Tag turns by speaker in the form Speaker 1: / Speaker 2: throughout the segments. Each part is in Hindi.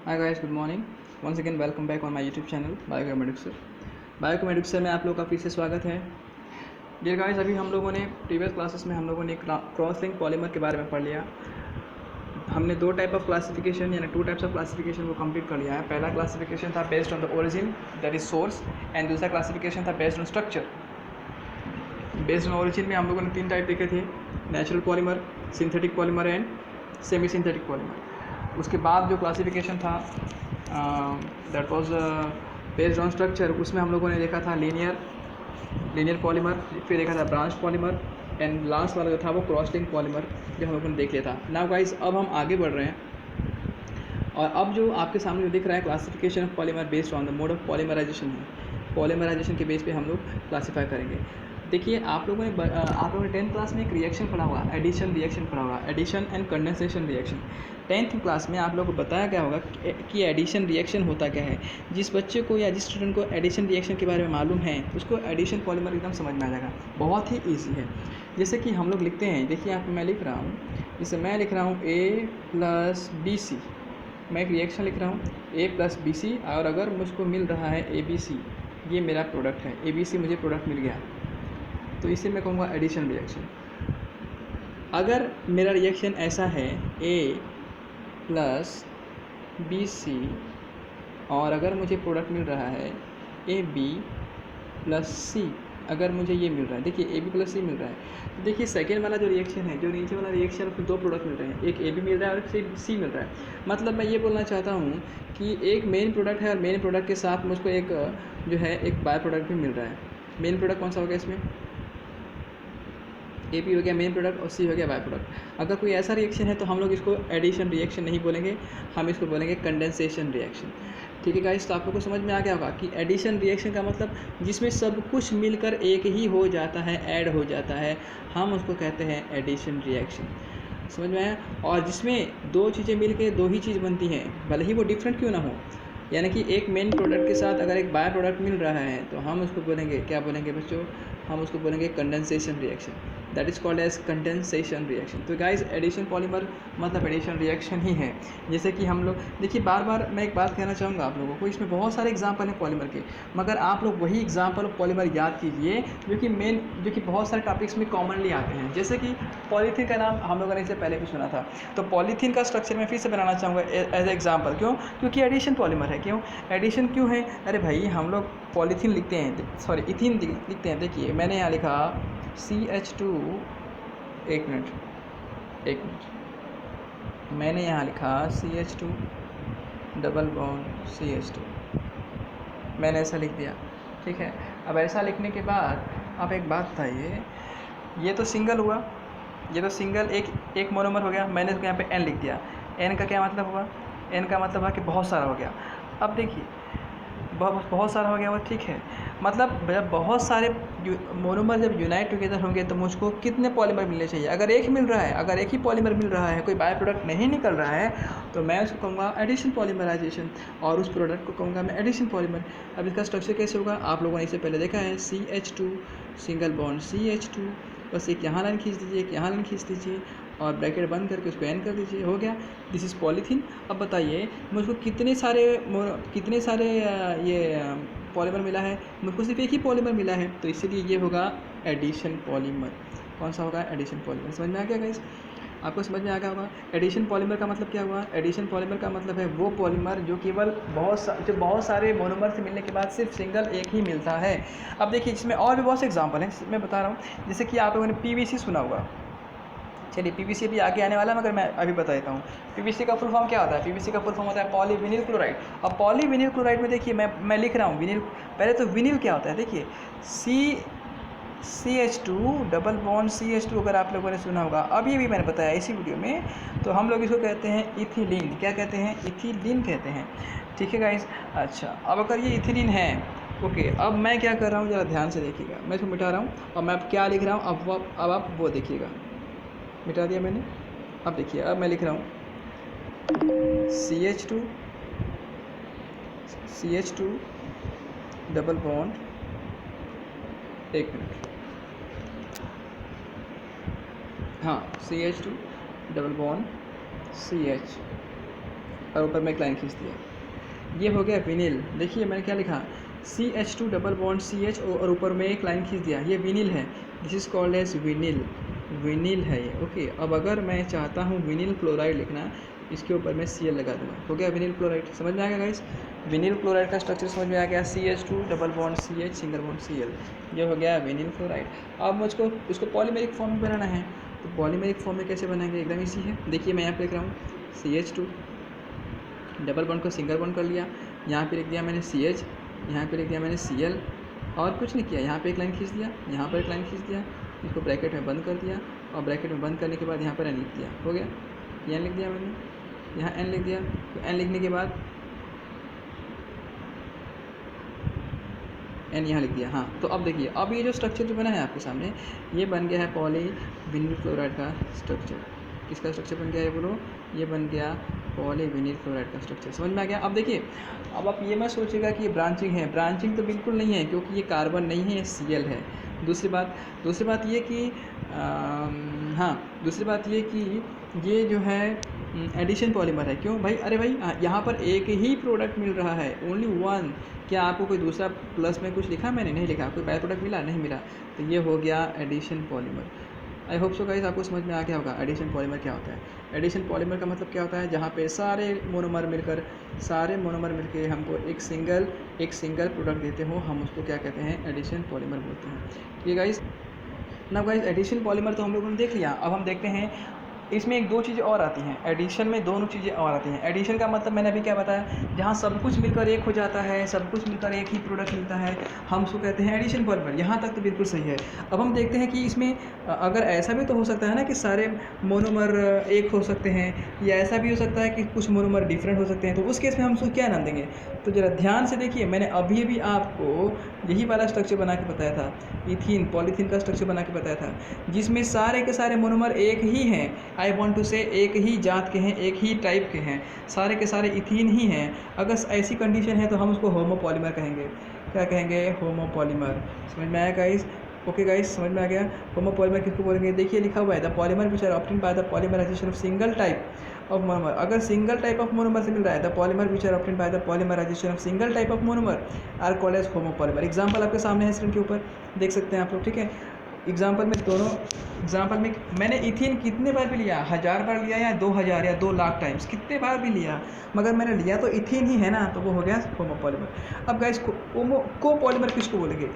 Speaker 1: Hi guys, good morning. Once again welcome back on my YouTube channel biochemedics. Biochemedics में आप लोग का फिर से स्वागत है। डियर गाइस, अभी हम लोगों ने प्रीवियस क्लासेस में हम लोगों ने क्रॉस लिंक पॉलीमर के बारे में पढ़ लिया। हमने दो टाइप ऑफ क्लासिफिकेशन यानी टू टाइप्स ऑफ क्लासिफिकेशन को कंप्लीट कर लिया है। पहला क्लासिफिकेशन था based on the origin, that is source, and दूसरा क्लासिफिकेशन था based on structure. Based on origin में हम लोगों ने तीन टाइप देखे थे: natural polymer, synthetic polymer and semi synthetic polymer. उसके बाद जो क्लासिफिकेशन था that was based on structure, उसमें हम लोगों ने देखा था लीनियर पॉलीमर, फिर देखा था ब्रांच पॉलीमर, एंड लास्ट वाला जो था वो क्रॉस लिंक पॉलीमर जो हम लोगों ने देख लिया था। नाउ गाइस, अब हम आगे बढ़ रहे हैं और अब जो आपके सामने जो दिख रहा है classification of polymer based on the mode of polymerisation है। पॉलीमराइजेशन के बेस पे हम लोग क्लासीफाई करेंगे। देखिए, आप लोगों ने 10th क्लास में एक रिएक्शन पढ़ा होगा, एडिशन रिएक्शन पढ़ा होगा, addition and condensation reaction. 10th class में आप लोगों को बताया गया होगा कि एडिशन रिएक्शन होता क्या है। जिस बच्चे को या जिस स्टूडेंट को एडिशन रिएक्शन के बारे में मालूम है उसको एडिशन पॉलीमर एकदम समझ में आ जाएगा, बहुत ही ईजी है। जैसे कि हम लोग लिखते हैं, देखिए यहाँ पर मैं लिख रहा हूँ, जैसे मैं लिख रहा हूँ A + BC, मैं एक रिएक्शन लिख रहा हूँ A + BC, और अगर मुझको मिल रहा है ABC, ये मेरा प्रोडक्ट है, ABC मुझे प्रोडक्ट मिल गया, तो इसे मैं कहूँगा एडिशन रिएक्शन। अगर मेरा रिएक्शन ऐसा है A + BC, और अगर मुझे प्रोडक्ट मिल रहा है AB + C, अगर मुझे ये मिल रहा है, देखिए AB + C मिल रहा है, तो देखिए सेकेंड वाला जो रिएक्शन है, जो नीचे वाला रिएक्शन, उसमें दो प्रोडक्ट मिल रहे हैं, एक AB मिल रहा है और एक C मिल रहा है। मतलब मैं ये बोलना चाहता हूँ कि एक मेन प्रोडक्ट है और मेन प्रोडक्ट के साथ मुझको एक जो है एक बाय प्रोडक्ट भी मिल रहा है। मेन प्रोडक्ट कौन सा हो गया इसमें? AB हो गया मेन प्रोडक्ट और C हो गया बाय प्रोडक्ट। अगर कोई ऐसा रिएक्शन है तो हम लोग इसको एडिशन रिएक्शन नहीं बोलेंगे, हम इसको बोलेंगे कंडेंसेशन रिएक्शन। ठीक है गाइस, तो आप लोग को समझ में आ गया होगा कि एडिशन रिएक्शन का मतलब जिसमें सब कुछ मिलकर एक ही हो जाता है, ऐड हो जाता है, हम उसको कहते हैं एडिशन रिएक्शन। समझ में आया? और जिसमें दो चीज़ें मिलकर दो ही चीज़ बनती हैं, भले ही वो डिफरेंट क्यों ना हो। यानी कि एक मेन प्रोडक्ट के साथ अगर एक बाय प्रोडक्ट मिल रहा है तो हम उसको बोलेंगे, क्या बोलेंगे बच्चों? हम उसको बोलेंगे condensation reaction. That is called as condensation reaction. तो गाइस, एडिशन पॉलीमर मतलब एडिशन रिएक्शन ही है। जैसे कि हम लोग देखिए, बार बार मैं एक बात कहना चाहूँगा आप लोगों को, इसमें बहुत सारे एग्जाम्पल हैं पॉलीमर के, मगर आप लोग वही एग्जाम्पल पॉलीमर याद कीजिए जो कि बहुत सारे टॉपिक्स में कॉमनली आते हैं। जैसे कि पॉलीथीन का नाम हम लोगों ने इससे पहले भी सुना था, तो पॉलीथीन का स्ट्रक्चर मैं फिर से बनाना चाहूँगा एज एग्जाम्पल। क्यों? क्योंकि एडिशन पॉलीमर है। क्यों एडिशन क्यों है? अरे भाई, हम लोग पॉलीथीन लिखते हैं, सॉरी इथीन लिखते हैं। देखिए मैंने यहाँ लिखा CH2, एक मिनट, मैंने यहाँ लिखा CH2 डबल बॉन्ड CH2, मैंने ऐसा लिख दिया। ठीक है, अब ऐसा लिखने के बाद आप एक बात बताइए, ये तो सिंगल हुआ, ये तो सिंगल एक मोनोमर हो गया, मैंने इसको यहाँ पे N लिख दिया। N का क्या मतलब हुआ? N का मतलब हुआ कि बहुत सारा हो गया। अब देखिए, बहुत सारा हो गया वो, ठीक है, मतलब जब बहुत सारे मोनोमर जब यूनाइट टुगेदर होंगे तो मुझको कितने पॉलीमर मिलने चाहिए? अगर एक मिल रहा है, अगर एक ही पॉलीमर मिल रहा है, कोई बाय प्रोडक्ट नहीं निकल रहा है, तो मैं उसको कहूँगा एडिशन पॉलीमराइजेशन, और उस प्रोडक्ट को कहूँगा मैं एडिशन पॉलीमर। अब इसका स्ट्रक्चर कैसे होगा? आप लोगों ने इससे पहले देखा है, CH2 सिंगल बॉन्ड CH2, बस एक यहाँ लाइन खींच दीजिए, एक यहाँ लाइन खींच दीजिए, और ब्रैकेट बंद करके उसको N कर दीजिए, हो गया। This is polythene. अब बताइए मुझको कितने सारे ये पॉलीमर मिला है? मुझको सिर्फ एक ही पॉलीमर मिला है, तो इसीलिए ये होगा एडिशन पॉलीमर। कौन सा होगा? Addition polymer. समझ में आ गया गाइस? आपको समझ में आ गया होगा। एडिशन पॉलीमर का मतलब क्या हुआ? एडिशन पॉलीमर का मतलब है वो पॉलीमर जो केवल बहुत सारे मोनोमर से मिलने के बाद सिर्फ सिंगल एक ही मिलता है। अब देखिए, इसमें और भी बहुत से एग्जाम्पल हैं, मैं बता रहा हूँ। जैसे कि आप लोगों ने PVC सुना होगा। चलिए, PVC भी आगे आने वाला है, मगर मैं अभी बता देता हूँ। PVC का फुल फॉर्म क्या होता है? PVC का फुल फॉर्म होता है पॉलीविनिल क्लोराइड। अब पॉलीविनिल क्लोराइड में देखिए, मैं लिख रहा हूँ विनिल। पहले तो विनिल क्या होता है, देखिए CH2 डबल बॉन्ड CH2, अगर आप लोगों ने सुना होगा, अब ये भी मैंने बताया इसी वीडियो में, तो हम लोग इसको कहते हैं इथिलीन। क्या कहते हैं? इथिलीन कहते हैं। ठीक है गाइस? अच्छा, अब अगर ये इथिलीन है, ओके, अब मैं क्या कर रहा हूँ, ज़रा ध्यान से देखिएगा। मैं इसको मिटा रहा हूँ और मैं अब क्या लिख रहा हूँ, अब आप वो देखिएगा। मिटा दिया मैंने। अब देखिए, अब मैं लिख रहा हूँ CH2 डबल बॉन्ड, एक मिनट, हाँ, CH2 डबल बॉन्ड CH, और ऊपर में एक लाइन खींच दिया, ये हो गया विनिल। देखिए मैंने क्या लिखा, CH2 डबल बॉन्ड CH और ऊपर में एक लाइन खींच दिया, ये विनिल है, दिस इज कॉल्ड एज विनिल, विनिल है ये। ओके, अब अगर मैं चाहता हूँ विनिल क्लोराइड लिखना, इसके ऊपर मैं Cl लगा दूँगा, हो गया विनिल क्लोराइड। समझ में आ गया गाइस, विनिल क्लोराइड का स्ट्रक्चर समझ में आ गया, CH2 double bond CH single bond Cl, ये हो गया विनिल क्लोराइड। अब मुझको इसको पॉलीमेरिक फॉर्म में बनाना है, तो पॉलीमेरिक फॉर्म में कैसे बनाएंगे, एकदम इजी है। देखिए मैं यहाँ पे लिख रहा हूँ CH2 डबल बॉन्ड को सिंगल बॉन्ड कर लिया, यहाँ पे लिख दिया मैंने CH, यहाँ पे लिख दिया मैंने Cl, और कुछ नहीं किया, यहाँ पे एक लाइन खींच दिया, यहाँ पर एक लाइन खींच दिया, इसको ब्रैकेट में बंद कर दिया, और ब्रैकेट में बंद करने के बाद यहाँ पर n लिख दिया, हो गया, n लिख दिया मैंने, यहाँ n लिख दिया। तो n लिखने के बाद n यहाँ लिख दिया। हाँ, तो अब देखिए, अब ये जो स्ट्रक्चर जो बना है आपके सामने, ये बन गया है पॉलीविनिल क्लोराइड का स्ट्रक्चर। किसका स्ट्रक्चर बन गया है बोलो, ये बन गया पॉलीविनिल क्लोराइड का स्ट्रक्चर। समझ में आ गया। अब देखिए, अब आप ये मत सोचिएगा कि ये ब्रांचिंग है, ब्रांचिंग तो बिल्कुल नहीं है, क्योंकि ये कार्बन नहीं है, ये Cl है। दूसरी बात ये कि दूसरी बात ये कि ये जो है एडिशन पॉलीमर है। क्यों भाई, अरे भाई यहाँ पर एक ही प्रोडक्ट मिल रहा है, ओनली वन। क्या आपको कोई दूसरा प्लस में कुछ लिखा, मैंने नहीं लिखा, कोई बाय प्रोडक्ट मिला, नहीं मिला, तो ये हो गया addition polymer. I hope so guys आपको समझ में आ गया होगा एडिशन पॉलीमर क्या होता है। एडिशन पॉलीमर का मतलब क्या होता है, जहाँ पे सारे मोनोमर मिलकर हमको एक सिंगल प्रोडक्ट देते हो, हम उसको क्या कहते हैं, एडिशन पॉलीमर बोलते हैं। ठीक है गाइस। ना गाइस, एडिशन पॉलीमर तो हम लोगों ने देख लिया। अब हम देखते हैं इसमें एक दो चीज़ें और आती हैं, एडिशन में दोनों चीज़ें और आती हैं। एडिशन का मतलब मैंने अभी क्या बताया, जहाँ सब कुछ मिलकर एक हो जाता है, सब कुछ मिलकर एक ही प्रोडक्ट मिलता है, हम उसको कहते हैं एडिशन पॉलीमर। यहाँ तक तो बिल्कुल सही है। अब हम देखते हैं कि इसमें अगर ऐसा भी तो हो सकता है ना कि सारे मोनोमर एक हो सकते हैं, या ऐसा भी हो सकता है कि कुछ मोनोमर डिफरेंट हो सकते हैं, तो उस केस में हम उसको क्या नाम देंगे। तो ज़रा ध्यान से देखिए, मैंने अभी भी आपको यही वाला स्ट्रक्चर बना के बताया था, इथीन पॉलीथीन का स्ट्रक्चर बना के बताया था, जिसमें सारे के सारे मोनोमर एक ही हैं। आई वॉन्ट टू से एक ही जात के हैं, एक ही टाइप के हैं, सारे के सारे इथीन ही हैं। अगर ऐसी कंडीशन है तो हम उसको होमोपॉलीमर कहेंगे। क्या कहेंगे, होमोपॉलीमर। समझ में आया गाइस। ओके गाइस, समझ में आ गया। होमोपॉलीमर किसको बोलेंगे, देखिए लिखा हुआ है the polymer which are obtained by the polymerisation of single type of monomer. अगर सिंगल टाइप ऑफ मोनोमर से मिल रहा है, the polymer which are obtained by the polymerisation of single type of monomer are called as homopolymer. Example आपके सामने है स्क्रीन के ऊपर, देख सकते हैं आप लोग। ठीक है, एग्जाम्पल में मैंने इथीन कितने बार भी लिया, 1000 बार लिया या 2000 या 2 लाख टाइम्स, कितने बार भी लिया, मगर मैंने लिया तो इथीन ही है ना, तो वो हो गया होमोपॉलीमर। अब गाइस, कोपॉलीमर किसको बोलेंगे,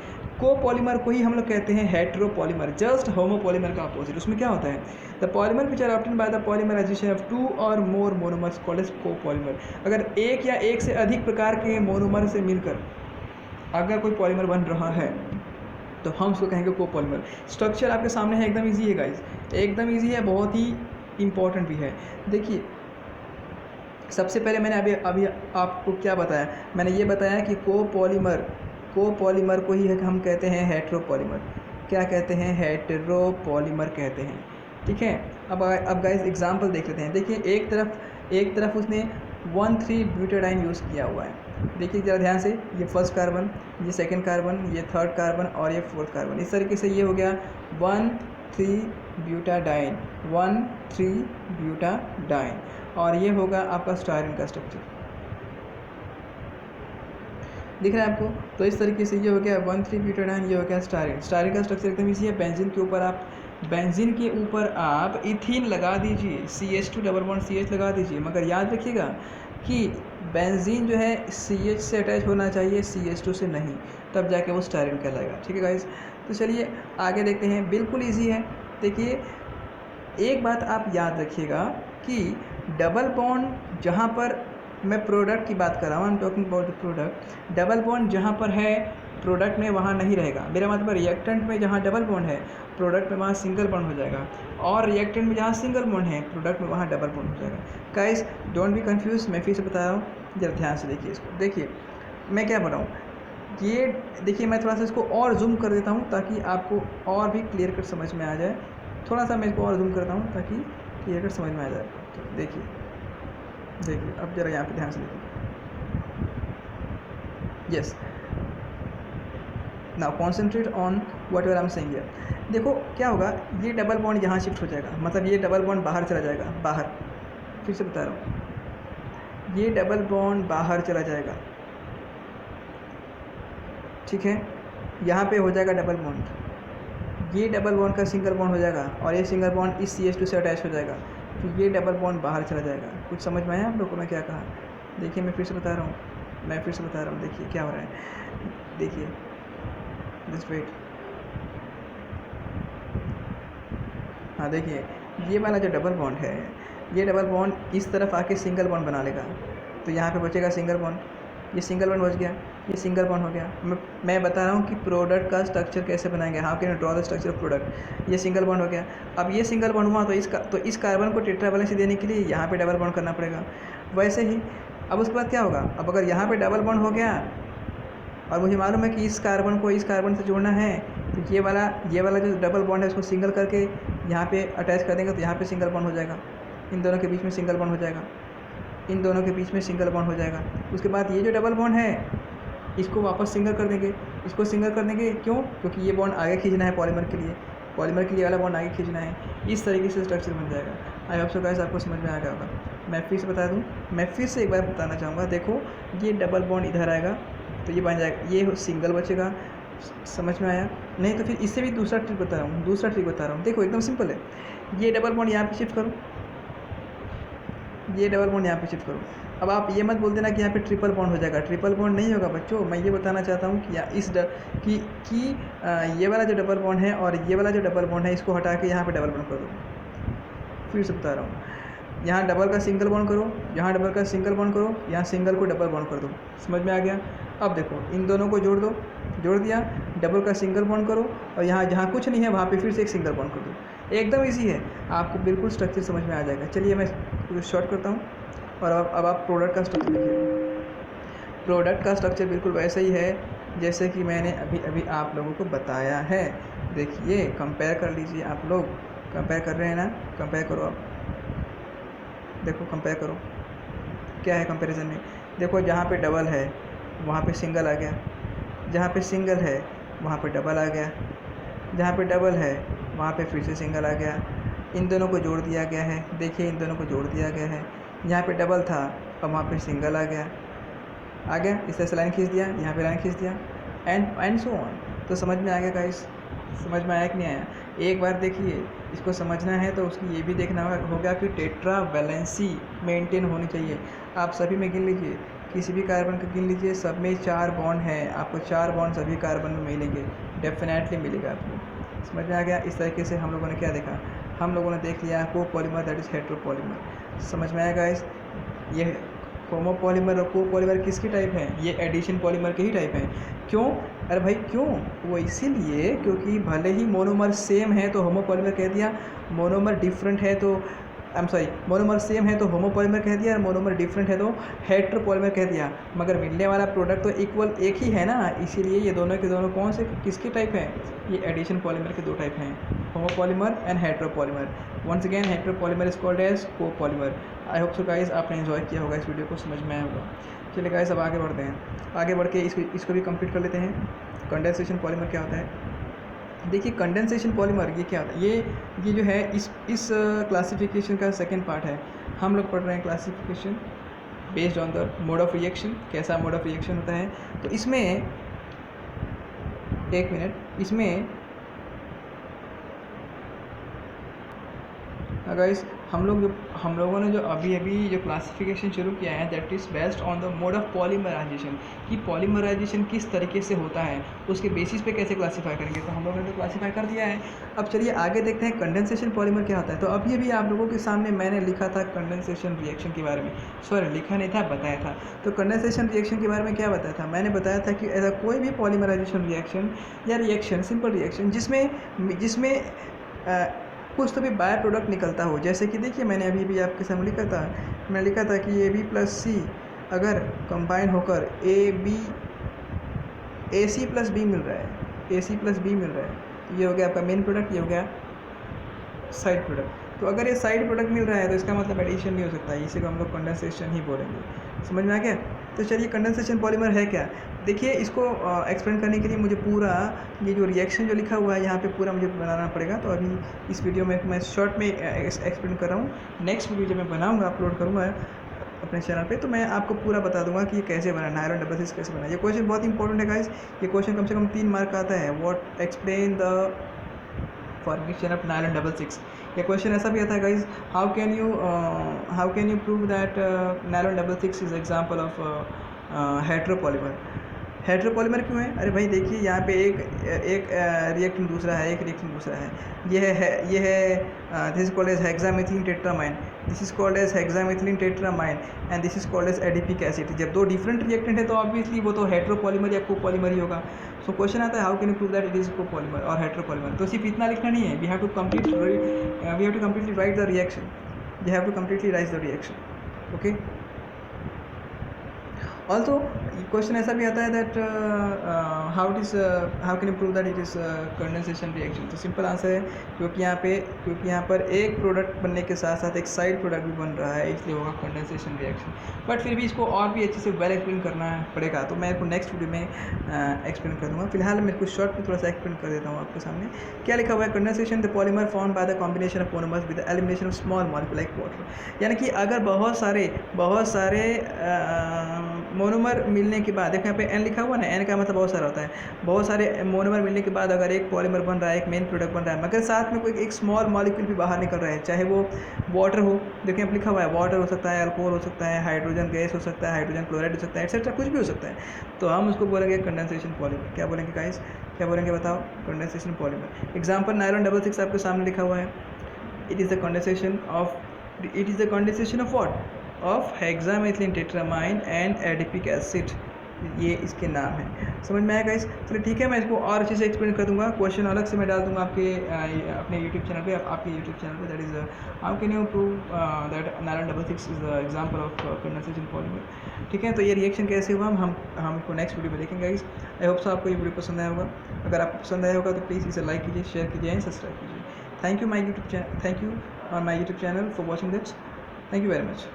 Speaker 1: कोपॉलीमर को ही हम लोग कहते हैं हेटेरोपॉलीमर, जस्ट होमोपॉलीमर का अपोजिट। उसमें क्या होता है, the polymer which are obtained by the polymerisation of 2 और more monomers called as copolymer. अगर एक या एक से अधिक प्रकार के मोनोमर से मिलकर अगर कोई पॉलीमर बन रहा है तो हम उसको कहेंगे कोपॉलीमर। स्ट्रक्चर आपके सामने है, एकदम इजी है गाइस, एकदम इजी है, बहुत ही इंपॉर्टेंट भी है। देखिए, सबसे पहले मैंने अभी आपको क्या बताया, मैंने ये बताया कि कोपॉलीमर को ही हम कहते हैं हेटेरोपॉलीमर। क्या कहते हैं, हेटेरोपॉलीमर कहते हैं। ठीक है, अब गाइस एग्जांपल देख लेते हैं। देखिए, एक तरफ उसने 1,3-ब्यूटाडाइन यूज़ किया हुआ है। देखिए ज़रा ध्यान से, ये फर्स्ट कार्बन, ये सेकंड कार्बन, ये थर्ड कार्बन और ये फोर्थ कार्बन। इस तरीके से ये हो गया 1,3-ब्यूटाडाइन, 1,3-ब्यूटाडाइन, और ये होगा आपका स्टायरीन का स्ट्रक्चर। दिख रहा है आपको। तो इस तरीके से ये हो गया 1,3-ब्यूटाडाइन, ये हो गया स्टायरीन। स्टायरीन का स्ट्रक्चर एकदम इजी है। बेंजीन के ऊपर आप इथीन लगा दीजिए, CH2 डबल बॉन्ड CH लगा दीजिए, मगर याद रखिएगा कि बेंजीन जो है CH से अटैच होना चाहिए, CH2 से नहीं, तब जाके वो स्टायरीन कहलाएगा। ठीक है गाइस, तो चलिए आगे देखते हैं। बिल्कुल इजी है। देखिए, एक बात आप याद रखिएगा कि डबल बॉन्ड जहाँ पर, मैं प्रोडक्ट की बात कर रहा हूँ, I am talking about the product. Double bond जहाँ पर है प्रोडक्ट में वहाँ नहीं रहेगा। मेरा मतलब रिएक्टेंट में जहाँ डबल बॉन्ड है प्रोडक्ट में वहाँ सिंगल बॉन्ड हो जाएगा, और रिएक्टेंट में जहाँ सिंगल बॉन्ड है प्रोडक्ट में वहाँ डबल बॉन्ड हो जाएगा। गाइस डोंट बी कंफ्यूज, मैं फिर से बता रहा हूँ, जरा ध्यान से देखिए इसको। देखिए मैं क्या बनाऊँ, ये देखिए, मैं थोड़ा सा इसको और जूम कर देता हूँ ताकि आपको और भी क्लियर कट समझ में आ जाए। थोड़ा सा मैं इसको और जूम करता हूँ ताकि क्लियर कट समझ में आ जाए। तो देखिए अब जरा यहाँ पे ध्यान से देखिए। Yes, now concentrate on what ever I am saying here. देखो क्या होगा, ये डबल बॉन्ड यहाँ शिफ्ट हो जाएगा, मतलब ये डबल बॉन्ड बाहर चला जाएगा, बाहर। फिर से बता रहा हूँ, ये डबल बॉन्ड बाहर चला जाएगा, ठीक है। यहाँ पे हो जाएगा डबल बॉन्ड, ये डबल बॉन्ड का सिंगल बॉन्ड हो जाएगा और ये सिंगल बॉन्ड इस CH2 से अटैच हो जाएगा, तो ये डबल बॉन्ड बाहर चला जाएगा। कुछ समझ में आया आप लोगों को मैं क्या कहा? देखिए मैं फिर से बता रहा हूँ, देखिए क्या हो रहा है, देखिए जस्ट वेट। हाँ देखिए, ये वाला जो डबल बॉन्ड है, ये डबल बॉन्ड इस तरफ आके सिंगल बॉन्ड बना लेगा, तो यहाँ पे बचेगा सिंगल बॉन्ड, ये सिंगल बॉन्ड बच गया, ये सिंगल बॉन्ड हो गया। मैं बता रहा हूँ कि प्रोडक्ट का स्ट्रक्चर कैसे बनाएंगे। How can you draw the structure of product. ये सिंगल बॉन्ड हो गया। अब ये सिंगल बॉन्ड हुआ तो इस कार्बन को टेट्रा वैलेंसी देने के लिए यहाँ पे डबल बॉन्ड करना पड़ेगा। वैसे ही अब उसके बाद क्या होगा, अब अगर यहाँ पे डबल बॉन्ड हो गया और मुझे मालूम है कि इस कार्बन को इस कार्बन से जोड़ना है, तो ये वाला जो डबल बॉन्ड है उसको सिंगल करके यहाँ पे अटैच कर देंगे, तो यहाँ पे सिंगल बॉन्ड हो जाएगा, इन दोनों के बीच में सिंगल बॉन्ड हो जाएगा, इन दोनों के बीच में सिंगल बॉन्ड हो जाएगा। उसके बाद ये जो डबल बॉन्ड है इसको वापस सिंगल कर देंगे, इसको सिंगल कर देंगे, क्यों? क्योंकि ये बॉन्ड आगे खींचना है पॉलीमर के लिए वाला बॉन्ड आगे खींचना है। इस तरीके से स्ट्रक्चर बन जाएगा। आई होप सो गाइस आपको समझ में आ गया होगा। मैं फिर से बता दूँ, मैं फिर से एक बार बताना चाहूँगा। देखो ये डबल बॉन्ड इधर आएगा तो ये बन जाएगा, ये सिंगल बचेगा। समझ में आया? नहीं तो फिर इससे भी दूसरा ट्रिक बता रहा हूँ। देखो एकदम सिंपल है। ये डबल बॉन्ड यहाँ पे शिफ्ट करो, ये डबल बॉन्ड यहाँ पे शिफ्ट करो। अब आप ये मत बोल देना कि यहाँ पे ट्रिपल बॉन्ड हो जाएगा। ट्रिपल बॉन्ड नहीं होगा बच्चों। मैं ये बताना चाहता हूँ कि ये वाला जो डबल बॉन्ड है और ये वाला जो डबल बॉन्ड है इसको हटा के यहाँ पे डबल बॉन्ड कर दो। फिर से बता रहा हूँ, यहाँ डबल का सिंगल बॉन्ड करो, यहाँ डबल का सिंगल बॉन्ड करो, यहाँ सिंगल को डबल बॉन्ड कर दो। समझ में आ गया? अब देखो इन दोनों को जोड़ दो, जोड़ दिया, डबल का सिंगल बॉन्ड करो और यहाँ जहाँ कुछ नहीं है वहाँ पे फिर से एक सिंगल बॉन्ड कर दो। एकदम इजी है, आपको बिल्कुल स्ट्रक्चर समझ में आ जाएगा। चलिए मैं शॉर्ट करता हूँ और अब आप प्रोडक्ट का स्ट्रक्चर देखिए। प्रोडक्ट का स्ट्रक्चर बिल्कुल वैसा ही है जैसे कि मैंने अभी आप लोगों को बताया है। देखिए कंपेयर कर लीजिए, आप लोग कंपेयर कर रहे हैं ना, कंपेयर करो आप, देखो कंपेयर करो क्या है कंपैरिजन में। देखो जहाँ पे डबल है वहाँ पे सिंगल आ गया, जहाँ पे सिंगल है वहाँ पे डबल आ गया, जहाँ पे डबल है वहाँ पे फिर से सिंगल आ गया। इन दोनों को जोड़ दिया गया है, देखिए इन दोनों को जोड़ दिया गया है। यहाँ पे डबल था अब वहाँ पे सिंगल आ गया, इस तरह से लाइन खींच दिया, यहाँ पे लाइन खींच दिया, एंड सो ऑन। तो समझ में आ गया गाइस? समझ में आया कि नहीं आया? एक बार देखिए, इसको समझना है तो उसकी ये भी देखना होगा कि टेट्रा वैलेंसी मेंटेन होनी चाहिए। आप सभी में गिन लीजिए, किसी भी कार्बन को गिन लीजिए, सब में 4 बॉन्ड है, आपको 4 बॉन्ड सभी कार्बन में मिलेंगे, डेफिनेटली मिलेगा आपको। समझ में आ गया? इस तरीके से हम लोगों ने क्या देखा, हम लोगों ने देख लिया कोपॉलीमर दैट इज़ हेटेरोपॉलीमर। समझ में आया गाइस? ये होमोपॉलीमर और कोपॉलीमर किसकी टाइप हैं? ये एडिशन पॉलीमर के ही टाइप हैं। क्यों? अरे भाई क्यों? वो इसीलिए क्योंकि भले ही मोनोमर सेम है तो होमोपॉलीमर कह दिया, मोनोमर डिफरेंट है तो मोनोमर सेम है तो होमोपॉलीमर कह दिया, और मोनोमर डिफरेंट है तो हेटेरोपॉलीमर कह दिया। मगर मिलने वाला प्रोडक्ट तो इक्वल एक ही है ना, इसीलिए ये दोनों के दोनों कौन से किसके टाइप हैं? ये एडिशन पॉलीमर के 2 टाइप हैं, homopolymer and heteropolymer. Once again heteropolymer is called as copolymer. I hope so guys आपने एंजॉय किया होगा, इस वीडियो को समझ में आया होगा। चलिए गाइस अब आगे बढ़ते हैं, आगे बढ़ के इसको भी कंप्लीट कर लेते हैं। कंडेंसेशन पॉलीमर क्या होता है? देखिए कंडेंसेशन पॉलीमर ये क्या होता है? ये जो है इस क्लासिफिकेशन का सेकंड पार्ट है। हम लोग पढ़ रहे हैं classification based on the mode of reaction, कैसा मोड ऑफ रिएक्शन होता है। तो इसमें एक मिनट, इसमें गाइस हम लोगों ने जो अभी जो क्लासिफिकेशन शुरू किया है that is based on the mode of polymerisation, कि पॉलीमराइजेशन किस तरीके से होता है, उसके बेसिस पे कैसे क्लासीफाई करेंगे। तो हम लोगों ने तो क्लासीफाई कर दिया है। अब चलिए आगे देखते हैं कंडेंसेशन पॉलीमर क्या होता है। तो अभी आप लोगों के सामने मैंने लिखा था कंडेंसेशन रिएक्शन के बारे में, सॉरी लिखा नहीं था, बताया था। तो कंडेंसेशन रिएक्शन के बारे में क्या बताया था? मैंने बताया था कि ऐसा कोई भी पॉलीमराइजेशन रिएक्शन या रिएक्शन, सिंपल रिएक्शन जिसमें कुछ तो भी बाय प्रोडक्ट निकलता हो। जैसे कि देखिए मैंने अभी आपके सामने लिखा था कि AB + C अगर कंबाइन होकर AC + B मिल रहा है, ये हो गया आपका मेन प्रोडक्ट, ये हो गया साइड प्रोडक्ट। तो अगर ये साइड प्रोडक्ट मिल रहा है तो इसका मतलब एडिशन नहीं हो सकता है, इसी को हम लोग कंडेंसेशन ही बोलेंगे। समझ में आ गया? तो चलिए कंडेंसेशन पॉलीमर है क्या? देखिए इसको एक्सप्लेन करने के लिए मुझे पूरा ये जो रिएक्शन जो लिखा हुआ है यहाँ पे पूरा मुझे बनाना पड़ेगा। तो अभी इस वीडियो में मैं शॉर्ट में एक्सप्लेन कर रहा हूँ। नेक्स्ट वीडियो जब मैं बनाऊँगा, अपलोड करूँगा, अपने चैनल पे, तो मैं आपको पूरा बता दूंगा कि ये कैसे बना, नायलॉन 66 कैसे बना। ये क्वेश्चन बहुत इंपॉर्टेंट है गाइस, ये क्वेश्चन कम से कम 3 मार्क आता है। What explain the formation of nylon 66। ये क्वेश्चन ऐसा भी आता है guys, how can you prove that nylon 66 is example of heteropolymer. Heteropolymer क्यों है? अरे भाई देखिए यहाँ पे एक रिएक्टेंट दूसरा है, एक रिएक्टेंट दूसरा है। ये है this is called as hexamethylene tetramine, this is called as hexamethylene tetramine and this is called as adipic acid. जब दो डिफरेंट रिएक्टेंट है तो ऑब्वियसली वो तो हेट्रोपॉलीमर या कोपॉलीमर ही होगा। सो क्वेश्चन आता है how can you prove that it is copolymer और हेट्रोपॉलीमर। तो सिर्फ इतना लिखना नहीं है, we have to completely write the reaction, we have to completely write the reaction. Okay, also question ऐसा भी आता है that how can you prove that it is condensation reaction. तो सिंपल आंसर है क्योंकि यहाँ पर एक प्रोडक्ट बनने के साथ साथ एक साइड प्रोडक्ट भी बन रहा है, इसलिए होगा कंडेंसेशन रिएक्शन। बट फिर भी इसको और भी अच्छे से वेल एक्सप्लेन करना पड़ेगा, तो मैं इसको नेक्स्ट वीडियो में एक्सप्लेन कर दूँगा। फिलहाल मैं कुछ शॉर्ट में थोड़ा सा एक्सप्लेन कर देता हूँ आपके सामने। क्या लिखा हुआ है? Condensation the polymer formed by the combination of monomers with the elimination of small molecule like water. यानी कि अगर बहुत सारे मोनोमर मिलने के बाद, देखो यहाँ पे एन लिखा हुआ ना, एन का मतलब बहुत सारा होता है। बहुत सारे मोनोमर मिलने के बाद अगर एक पॉलीमर बन रहा है, एक मेन प्रोडक्ट बन रहा है, मगर साथ में कोई एक स्मॉल मॉलिक्यूल भी बाहर निकल रहा है, चाहे वो वाटर हो, देखिए यहाँ पे लिखा हुआ है वाटर हो सकता है, अल्कोहल हो सकता है, हाइड्रोजन गैस हो सकता है, हाइड्रोजन क्लोराइड हो सकता है, एक्सेट्रा कुछ भी हो सकता है, तो हम उसको बोलेंगे कंडेंसेशन पॉलीमर। क्या बोलेंगे गाइस, क्या बोलेंगे बताओ? Condensation polymer. एग्जाम्पल नायलॉन 66 आपके सामने लिखा हुआ है, it is the condensation of what? Of hexamethylene tetramine and adipic acid, ये इसके नाम है। समझ में आया गाइस? चलिए ठीक है, मैं इसको और अच्छे से एक्सप्लेन कर दूंगा, क्वेश्चन अलग से मैं डाल दूंगा आपके अपने यूट्यूब चैनल पे, आपके यूट्यूब चैनल पे, that is how can you prove that nylon 66 is the example of condensation polymer. ठीक है, तो ये रिएक्शन कैसे हुआ हम इसको नेक्स्ट वीडियो में देखेंगे गाइस। आई होप सो आपको ये वीडियो पसंद आया होगा। अगर आपको पसंद आया होगा तो प्लीज़ इसे लाइक कीजिए, शेयर कीजिए एंड सब्सक्राइब कीजिए। Thank you on my YouTube channel for watching this. Thank you very much.